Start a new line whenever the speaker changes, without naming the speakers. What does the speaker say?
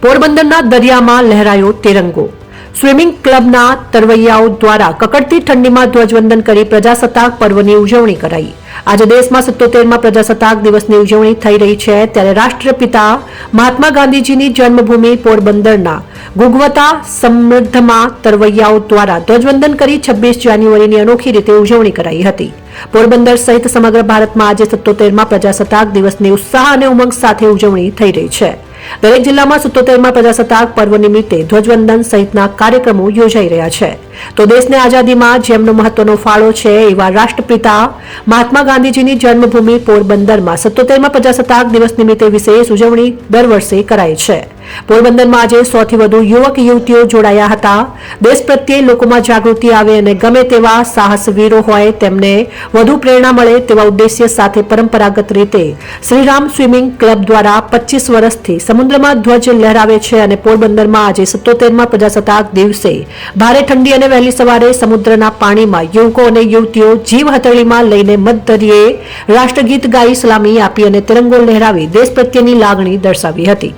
પોરબંદરના દરિયામાં લહેરાયો તિરંગો। સ્વિમિંગ ક્લબના તરવૈયાઓ દ્વારા કકડતી ઠંડીમાં ધ્વજવંદન કરી પ્રજાસત્તાક પર્વની ઉજવણી કરાઈ। આજે દેશમાં 77માં પ્રજાસત્તાક દિવસની ઉજવણી થઈ રહી છે, ત્યારે રાષ્ટ્રપિતા મહાત્મા ગાંધીજીની જન્મભૂમિ પોરબંદરના ગુગવતા સમૃદ્ધમાં તરવૈયાઓ દ્વારા ધ્વજવંદન કરી 26 જાન્યુઆરીની અનોખી રીતે ઉજવણી કરાઈ હતી। પોરબંદર સહિત સમગ્ર ભારતમાં આજે 77માં પ્રજાસત્તાક દિવસની ઉત્સાહ અને ઉમંગ સાથે ઉજવણી થઈ રહી છે। દરેક જિલ્લામાં 77માં પ્રજાસત્તાક પર્વ નિમિત્તે ધ્વજવંદન સહિતના કાર્યક્રમો યોજાઈ રહ્યા છે। તો દેશને આઝાદીમાં જેમનો મહત્વનો ફાળો છે એવા રાષ્ટ્રપિતા મહાત્મા ગાંધીજીની જન્મભૂમિ પોરબંદરમાં 77માં પ્રજાસત્તાક દિવસ નિમિત્તે વિશેષ ઉજવણી દર વર્ષે કરાય છે। પોરબંદરમાં આજે 100થી વધુ યુવક યુવતીઓ જોડાયા હતા। દેશ પ્રત્યે લોકોમાં જાગૃતિ આવે અને ગમે તેવા સાહસવીરો હોય તેમને વધુ પ્રેરણા મળે તેવા ઉદ્દેશ્ય સાથે પરંપરાગત રીતે શ્રીરામ સ્વિમિંગ ક્લબ દ્વારા 25 વર્ષથી સમુદ્રમાં ધ્વજ લહેરાવે છે અને પોરબંદરમાં આજે 77માં પ્રજાસત્તાક દિવસે ભારે ઠંડી અને વહેલી સવારે સમુદ્રના પાણીમાં યુવકો અને યુવતીઓ જીવ હથેળીમાં લઈને મધદરિયે રાષ્ટ્રગીત ગાઈ સલામી આપી અને તિરંગો લહેરાવી દેશ પ્રત્યેની લાગણી દર્શાવી હતી।